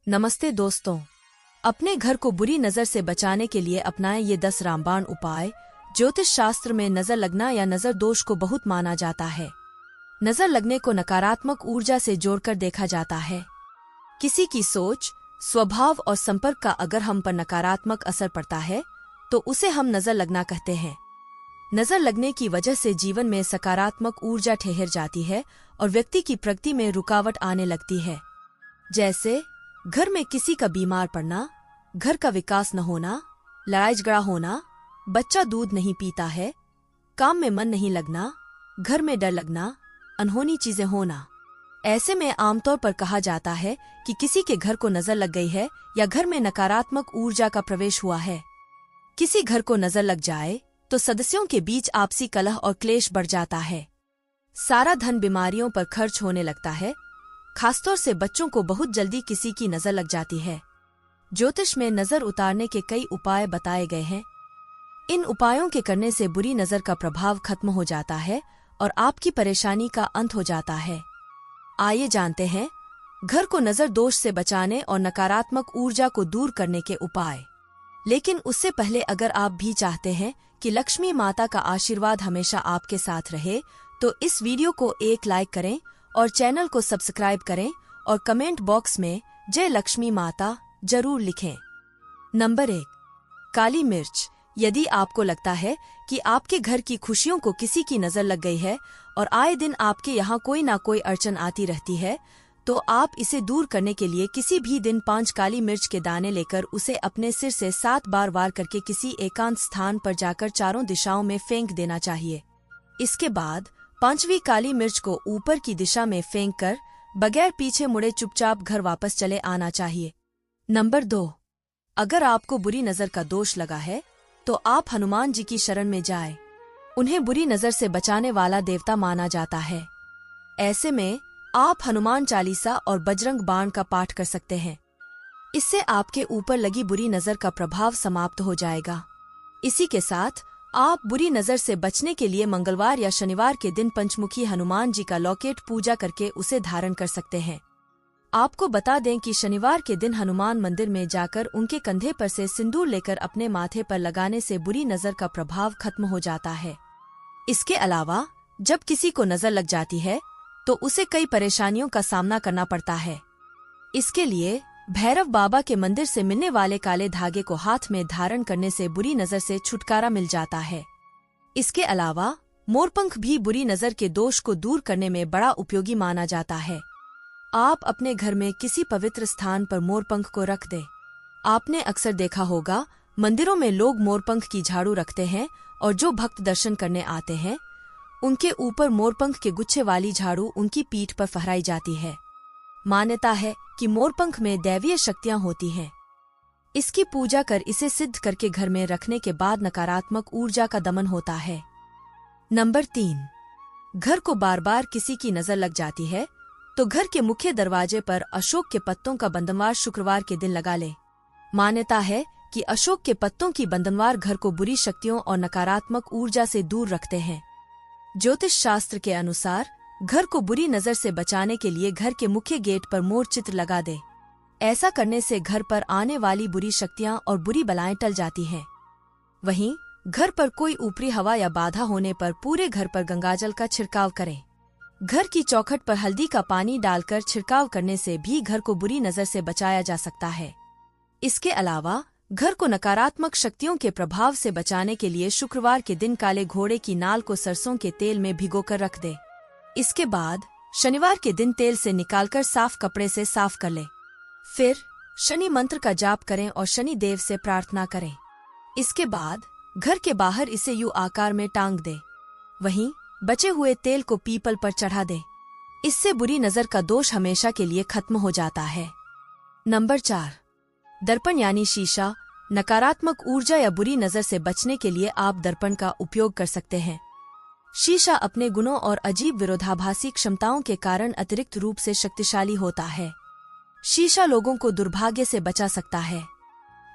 नमस्ते दोस्तों। अपने घर को बुरी नजर से बचाने के लिए अपनाएं ये 10 रामबाण उपाय। ज्योतिष शास्त्र में नजर लगना या नजर दोष को बहुत माना जाता है। नजर लगने को नकारात्मक ऊर्जा से जोड़कर देखा जाता है। किसी की सोच, स्वभाव और संपर्क का अगर हम पर नकारात्मक असर पड़ता है तो उसे हम नजर लगना कहते हैं। नजर लगने की वजह से जीवन में सकारात्मक ऊर्जा ठहर जाती है और व्यक्ति की प्रगति में रुकावट आने लगती है। जैसे घर में किसी का बीमार पड़ना, घर का विकास न होना, लड़ाई झगड़ा होना, बच्चा दूध नहीं पीता है, काम में मन नहीं लगना, घर में डर लगना, अनहोनी चीजें होना। ऐसे में आमतौर पर कहा जाता है कि किसी के घर को नजर लग गई है या घर में नकारात्मक ऊर्जा का प्रवेश हुआ है। किसी घर को नजर लग जाए तो सदस्यों के बीच आपसी कलह और क्लेश बढ़ जाता है। सारा धन बीमारियों पर खर्च होने लगता है। खासतौर से बच्चों को बहुत जल्दी किसी की नजर लग जाती है। ज्योतिष में नजर उतारने के कई उपाय बताए गए हैं। इन उपायों के करने से बुरी नजर का प्रभाव खत्म हो जाता है और आपकी परेशानी का अंत हो जाता है। आइए जानते हैं घर को नजर दोष से बचाने और नकारात्मक ऊर्जा को दूर करने के उपाय। लेकिन उससे पहले अगर आप भी चाहते हैं कि लक्ष्मी माता का आशीर्वाद हमेशा आपके साथ रहे तो इस वीडियो को एक लाइक करें और चैनल को सब्सक्राइब करें और कमेंट बॉक्स में जय लक्ष्मी माता जरूर लिखें। नंबर 1, काली मिर्च। यदि आपको लगता है कि आपके घर की खुशियों को किसी की नजर लग गई है और आए दिन आपके यहाँ कोई ना कोई अड़चन आती रहती है तो आप इसे दूर करने के लिए किसी भी दिन 5 काली मिर्च के दाने लेकर उसे अपने सिर से 7 बार वार करके किसी एकांत स्थान पर जाकर चारों दिशाओं में फेंक देना चाहिए। इसके बाद 5वीं काली मिर्च को ऊपर की दिशा में फेंक कर बगैर पीछे मुड़े चुपचाप घर वापस चले आना चाहिए। नंबर 2, अगर आपको बुरी नजर का दोष लगा है तो आप हनुमान जी की शरण में जाएं। उन्हें बुरी नजर से बचाने वाला देवता माना जाता है। ऐसे में आप हनुमान चालीसा और बजरंग बाण का पाठ कर सकते हैं। इससे आपके ऊपर लगी बुरी नजर का प्रभाव समाप्त हो जाएगा। इसी के साथ आप बुरी नजर से बचने के लिए मंगलवार या शनिवार के दिन पंचमुखी हनुमान जी का लॉकेट पूजा करके उसे धारण कर सकते हैं। आपको बता दें कि शनिवार के दिन हनुमान मंदिर में जाकर उनके कंधे पर से सिंदूर लेकर अपने माथे पर लगाने से बुरी नजर का प्रभाव खत्म हो जाता है। इसके अलावा जब किसी को नजर लग जाती है तो उसे कई परेशानियों का सामना करना पड़ता है। इसके लिए भैरव बाबा के मंदिर से मिलने वाले काले धागे को हाथ में धारण करने से बुरी नजर से छुटकारा मिल जाता है। इसके अलावा मोरपंख भी बुरी नजर के दोष को दूर करने में बड़ा उपयोगी माना जाता है। आप अपने घर में किसी पवित्र स्थान पर मोरपंख को रख दें। आपने अक्सर देखा होगा मंदिरों में लोग मोरपंख की झाड़ू रखते हैं और जो भक्त दर्शन करने आते हैं उनके ऊपर मोरपंख के गुच्छे वाली झाड़ू उनकी पीठ पर फहराई जाती है। मान्यता है कि मोरपंख में दैवीय शक्तियां होती हैं। इसकी पूजा कर इसे सिद्ध करके घर में रखने के बाद नकारात्मक ऊर्जा का दमन होता है। नंबर 3, घर को बार बार किसी की नजर लग जाती है तो घर के मुख्य दरवाजे पर अशोक के पत्तों का बंधनवार शुक्रवार के दिन लगा ले। मान्यता है कि अशोक के पत्तों की बंधनवार घर को बुरी शक्तियों और नकारात्मक ऊर्जा से दूर रखते हैं। ज्योतिष शास्त्र के अनुसार घर को बुरी नजर से बचाने के लिए घर के मुख्य गेट पर मोर चित्र लगा दे। ऐसा करने से घर पर आने वाली बुरी शक्तियां और बुरी बलाएं टल जाती हैं। वहीं घर पर कोई ऊपरी हवा या बाधा होने पर पूरे घर पर गंगाजल का छिड़काव करें। घर की चौखट पर हल्दी का पानी डालकर छिड़काव करने से भी घर को बुरी नजर से बचाया जा सकता है। इसके अलावा घर को नकारात्मक शक्तियों के प्रभाव से बचाने के लिए शुक्रवार के दिन काले घोड़े की नाल को सरसों के तेल में भिगोकर रख दे। इसके बाद शनिवार के दिन तेल से निकालकर साफ कपड़े से साफ कर ले। फिर शनि मंत्र का जाप करें और शनि देव से प्रार्थना करें। इसके बाद घर के बाहर इसे यू आकार में टांग दे। वहीं बचे हुए तेल को पीपल पर चढ़ा दे। इससे बुरी नजर का दोष हमेशा के लिए खत्म हो जाता है। नंबर 4, दर्पण यानी शीशा। नकारात्मक ऊर्जा या बुरी नजर से बचने के लिए आप दर्पण का उपयोग कर सकते हैं। शीशा अपने गुणों और अजीब विरोधाभासी क्षमताओं के कारण अतिरिक्त रूप से शक्तिशाली होता है। शीशा लोगों को दुर्भाग्य से बचा सकता है।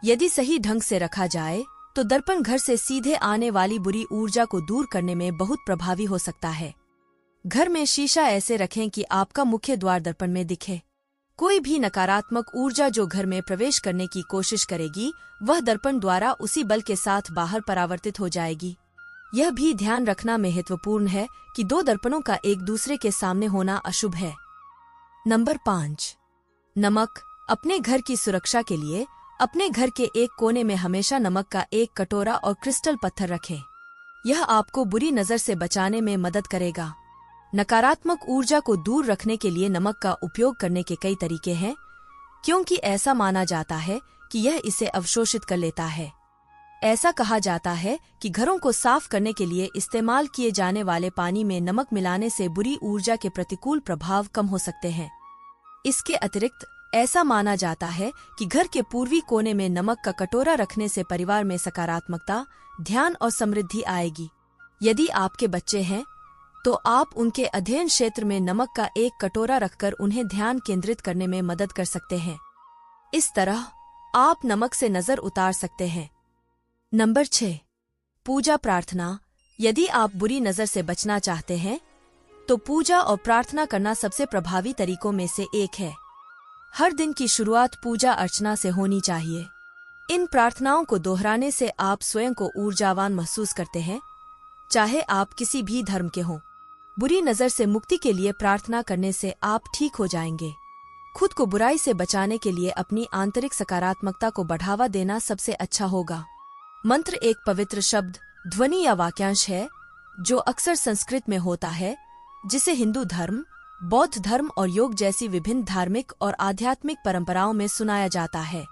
यदि सही ढंग से रखा जाए तो दर्पण घर से सीधे आने वाली बुरी ऊर्जा को दूर करने में बहुत प्रभावी हो सकता है। घर में शीशा ऐसे रखें कि आपका मुख्य द्वार दर्पण में दिखे। कोई भी नकारात्मक ऊर्जा जो घर में प्रवेश करने की कोशिश करेगी वह दर्पण द्वारा उसी बल के साथ बाहर परावर्तित हो जाएगी। यह भी ध्यान रखना महत्वपूर्ण है कि दो दर्पणों का एक दूसरे के सामने होना अशुभ है। नंबर 5। नमक। अपने घर की सुरक्षा के लिए अपने घर के एक कोने में हमेशा नमक का एक कटोरा और क्रिस्टल पत्थर रखें। यह आपको बुरी नजर से बचाने में मदद करेगा। नकारात्मक ऊर्जा को दूर रखने के लिए नमक का उपयोग करने के कई तरीके हैं, क्योंकि ऐसा माना जाता है कि यह इसे अवशोषित कर लेता है। ऐसा कहा जाता है कि घरों को साफ करने के लिए इस्तेमाल किए जाने वाले पानी में नमक मिलाने से बुरी ऊर्जा के प्रतिकूल प्रभाव कम हो सकते हैं। इसके अतिरिक्त ऐसा माना जाता है कि घर के पूर्वी कोने में नमक का कटोरा रखने से परिवार में सकारात्मकता, ध्यान और समृद्धि आएगी। यदि आपके बच्चे हैं तो आप उनके अध्ययन क्षेत्र में नमक का एक कटोरा रखकर उन्हें ध्यान केंद्रित करने में मदद कर सकते हैं। इस तरह आप नमक से नजर उतार सकते हैं। नंबर 6। पूजा प्रार्थना। यदि आप बुरी नजर से बचना चाहते हैं तो पूजा और प्रार्थना करना सबसे प्रभावी तरीकों में से एक है। हर दिन की शुरुआत पूजा अर्चना से होनी चाहिए। इन प्रार्थनाओं को दोहराने से आप स्वयं को ऊर्जावान महसूस करते हैं, चाहे आप किसी भी धर्म के हों। बुरी नजर से मुक्ति के लिए प्रार्थना करने से आप ठीक हो जाएंगे। खुद को बुराई से बचाने के लिए अपनी आंतरिक सकारात्मकता को बढ़ावा देना सबसे अच्छा होगा। मंत्र एक पवित्र शब्द, ध्वनि या वाक्यांश है जो अक्सर संस्कृत में होता है, जिसे हिंदू धर्म, बौद्ध धर्म और योग जैसी विभिन्न धार्मिक और आध्यात्मिक परंपराओं में सुनाया जाता है।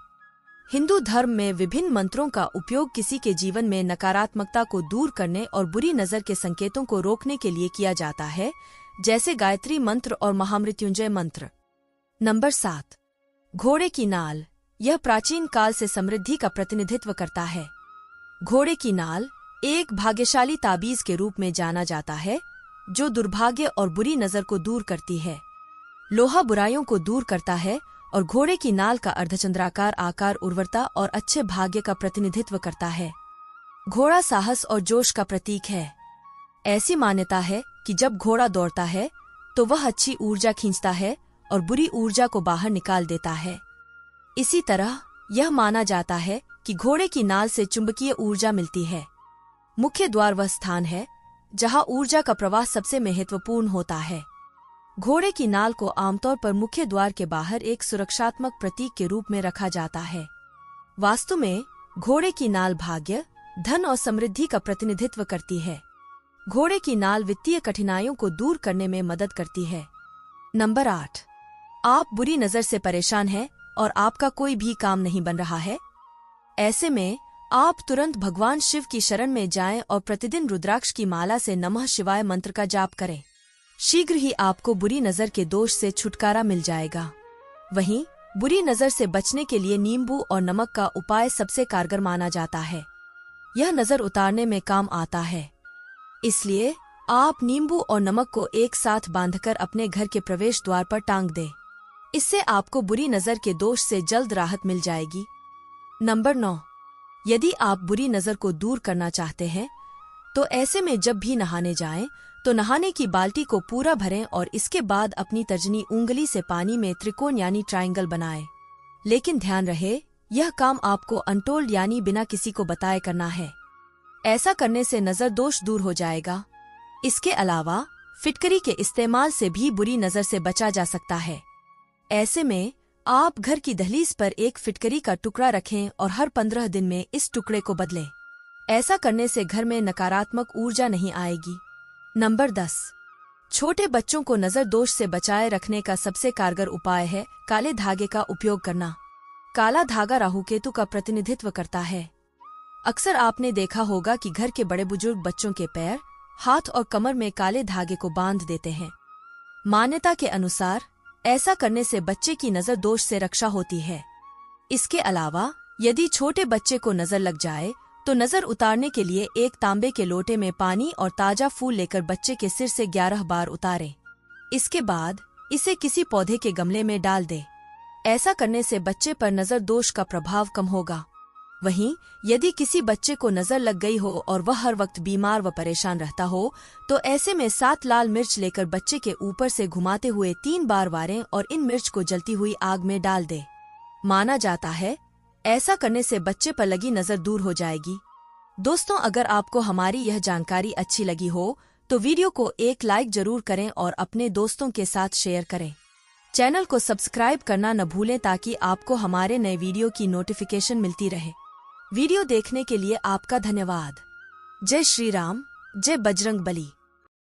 हिंदू धर्म में विभिन्न मंत्रों का उपयोग किसी के जीवन में नकारात्मकता को दूर करने और बुरी नजर के संकेतों को रोकने के लिए किया जाता है, जैसे गायत्री मंत्र और महामृत्युंजय मंत्र। नंबर 7। घोड़े की नाल। यह प्राचीन काल से समृद्धि का प्रतिनिधित्व करता है। घोड़े की नाल एक भाग्यशाली ताबीज के रूप में जाना जाता है, जो दुर्भाग्य और बुरी नजर को दूर करती है। लोहा बुराइयों को दूर करता है और घोड़े की नाल का अर्धचंद्राकार आकार उर्वरता और अच्छे भाग्य का प्रतिनिधित्व करता है। घोड़ा साहस और जोश का प्रतीक है। ऐसी मान्यता है कि जब घोड़ा दौड़ता है तो वह अच्छी ऊर्जा खींचता है और बुरी ऊर्जा को बाहर निकाल देता है। इसी तरह यह माना जाता है कि घोड़े की नाल से चुंबकीय ऊर्जा मिलती है। मुख्य द्वार वह स्थान है जहां ऊर्जा का प्रवाह सबसे महत्वपूर्ण होता है। घोड़े की नाल को आमतौर पर मुख्य द्वार के बाहर एक सुरक्षात्मक प्रतीक के रूप में रखा जाता है। वास्तु में घोड़े की नाल भाग्य, धन और समृद्धि का प्रतिनिधित्व करती है। घोड़े की नाल वित्तीय कठिनाइयों को दूर करने में मदद करती है। नंबर 8। आप बुरी नजर से परेशान हैं और आपका कोई भी काम नहीं बन रहा है। ऐसे में आप तुरंत भगवान शिव की शरण में जाएं और प्रतिदिन रुद्राक्ष की माला से नमः शिवाय मंत्र का जाप करें। शीघ्र ही आपको बुरी नजर के दोष से छुटकारा मिल जाएगा। वहीं बुरी नजर से बचने के लिए नींबू और नमक का उपाय सबसे कारगर माना जाता है। यह नजर उतारने में काम आता है, इसलिए आप नींबू और नमक को एक साथ बांधकर अपने घर के प्रवेश द्वार पर टांग दें। इससे आपको बुरी नजर के दोष से जल्द राहत मिल जाएगी। नंबर 9। यदि आप बुरी नजर को दूर करना चाहते हैं तो ऐसे में जब भी नहाने जाएं तो नहाने की बाल्टी को पूरा भरें और इसके बाद अपनी तर्जनी उंगली से पानी में त्रिकोण यानी ट्रायंगल बनाएं। लेकिन ध्यान रहे, यह काम आपको अनटोल्ड यानी बिना किसी को बताए करना है। ऐसा करने से नजर दोष दूर हो जाएगा। इसके अलावा फिटकरी के इस्तेमाल से भी बुरी नजर से बचा जा सकता है। ऐसे में आप घर की दहलीज पर एक फिटकरी का टुकड़ा रखें और हर 15 दिन में इस टुकड़े को बदलें। ऐसा करने से घर में नकारात्मक ऊर्जा नहीं आएगी। नंबर 10। छोटे बच्चों को नजर दोष से बचाए रखने का सबसे कारगर उपाय है काले धागे का उपयोग करना। काला धागा राहु केतु का प्रतिनिधित्व करता है। अक्सर आपने देखा होगा कि घर के बड़े बुजुर्ग बच्चों के पैर, हाथ और कमर में काले धागे को बांध देते हैं। मान्यता के अनुसार ऐसा करने से बच्चे की नजर दोष से रक्षा होती है। इसके अलावा यदि छोटे बच्चे को नजर लग जाए तो नजर उतारने के लिए एक तांबे के लोटे में पानी और ताजा फूल लेकर बच्चे के सिर से 11 बार उतारें। इसके बाद इसे किसी पौधे के गमले में डाल दें। ऐसा करने से बच्चे पर नजर दोष का प्रभाव कम होगा। वहीं यदि किसी बच्चे को नजर लग गई हो और वह हर वक्त बीमार व परेशान रहता हो, तो ऐसे में 7 लाल मिर्च लेकर बच्चे के ऊपर से घुमाते हुए 3 बार वारें और इन मिर्च को जलती हुई आग में डाल दे। माना जाता है ऐसा करने से बच्चे पर लगी नजर दूर हो जाएगी। दोस्तों, अगर आपको हमारी यह जानकारी अच्छी लगी हो तो वीडियो को एक लाइक जरूर करें और अपने दोस्तों के साथ शेयर करें। चैनल को सब्सक्राइब करना न भूलें ताकि आपको हमारे नए वीडियो की नोटिफिकेशन मिलती रहे। वीडियो देखने के लिए आपका धन्यवाद। जय श्री राम, जय बजरंग बली।